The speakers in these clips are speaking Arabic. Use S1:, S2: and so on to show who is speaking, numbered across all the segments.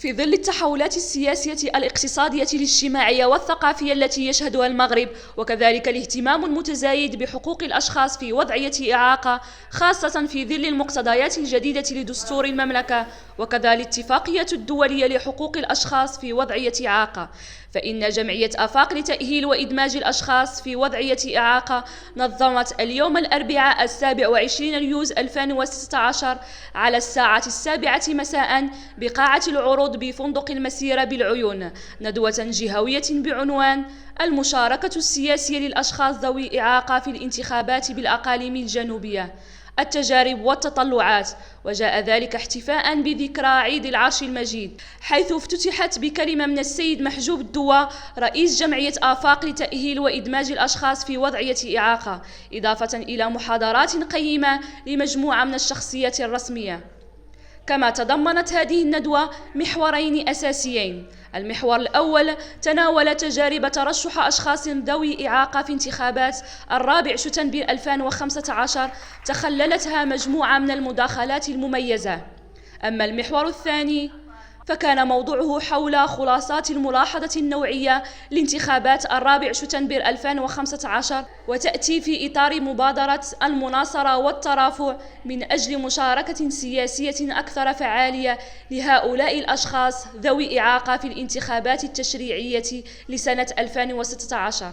S1: في ظل التحولات السياسية الاقتصادية الاجتماعية والثقافية التي يشهدها المغرب، وكذلك الاهتمام المتزايد بحقوق الأشخاص في وضعية إعاقة، خاصة في ظل المقتضيات الجديدة لدستور المملكة وكذا الاتفاقية الدولية لحقوق الأشخاص في وضعية إعاقة، فإن جمعية آفاق لتأهيل وإدماج الأشخاص في وضعية إعاقة نظمت اليوم الأربعاء 27 يوليو 2016 على الساعة 7 مساء بقاعة العروض بفندق المسيرة بالعيون ندوة جهوية بعنوان المشاركة السياسية للأشخاص ذوي إعاقة في الانتخابات بالأقاليم الجنوبية، التجارب والتطلعات. وجاء ذلك احتفاء بذكرى عيد العرش المجيد، حيث افتتحت بكلمة من السيد محجوب الدوا رئيس جمعية آفاق لتأهيل وإدماج الأشخاص في وضعية إعاقة، إضافة إلى محاضرات قيمة لمجموعة من الشخصيات الرسمية. كما تضمنت هذه الندوة محورين أساسيين. المحور الأول تناول تجارب ترشح أشخاص ذوي إعاقة في انتخابات 4 شتنبر 2015 تخللتها مجموعة من المداخلات المميزة. أما المحور الثاني فكان موضوعه حول خلاصات الملاحظة النوعية لانتخابات 4 شتنبر 2015، وتأتي في إطار مبادرة المناصرة والترافع من أجل مشاركة سياسية أكثر فعالية لهؤلاء الأشخاص ذوي إعاقة في الانتخابات التشريعية لسنة 2016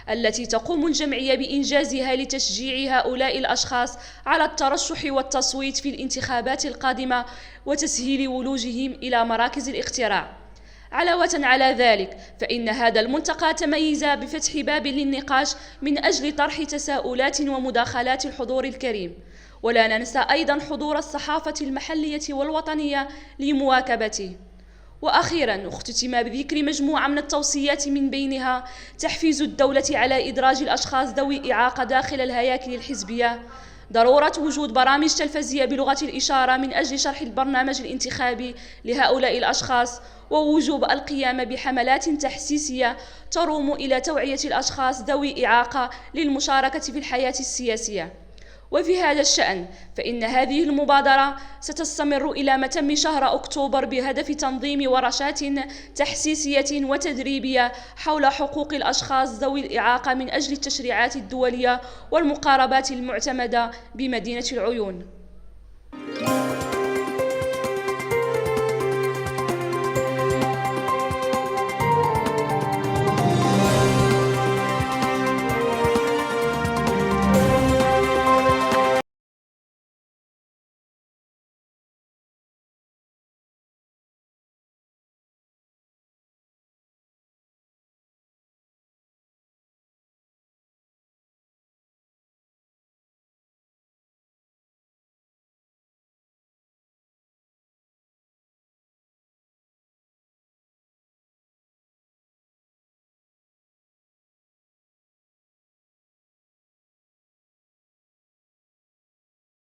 S1: التي تقوم الجمعية بإنجازها لتشجيع هؤلاء الأشخاص على الترشح والتصويت في الانتخابات القادمة وتسهيل ولوجهم إلى مراكز الاقتراع. علاوة على ذلك، فإن هذا الملتقى تميز بفتح باب للنقاش من أجل طرح تساؤلات ومداخلات الحضور الكريم، ولا ننسى أيضا حضور الصحافة المحلية والوطنية لمواكبته. وأخيرا اختتم بذكر مجموعة من التوصيات، من بينها تحفيز الدولة على إدراج الأشخاص ذوي إعاقة داخل الهياكل الحزبية، ضرورة وجود برامج تلفزية بلغة الإشارة من أجل شرح البرنامج الانتخابي لهؤلاء الأشخاص، ووجوب القيام بحملات تحسيسية تروم إلى توعية الأشخاص ذوي إعاقة للمشاركة في الحياة السياسية. وفي هذا الشأن فإن هذه المبادرة ستستمر إلى متم شهر أكتوبر بهدف تنظيم ورشات تحسيسية وتدريبية حول حقوق الأشخاص ذوي الإعاقة من أجل التشريعات الدولية والمقاربات المعتمدة بمدينة العيون.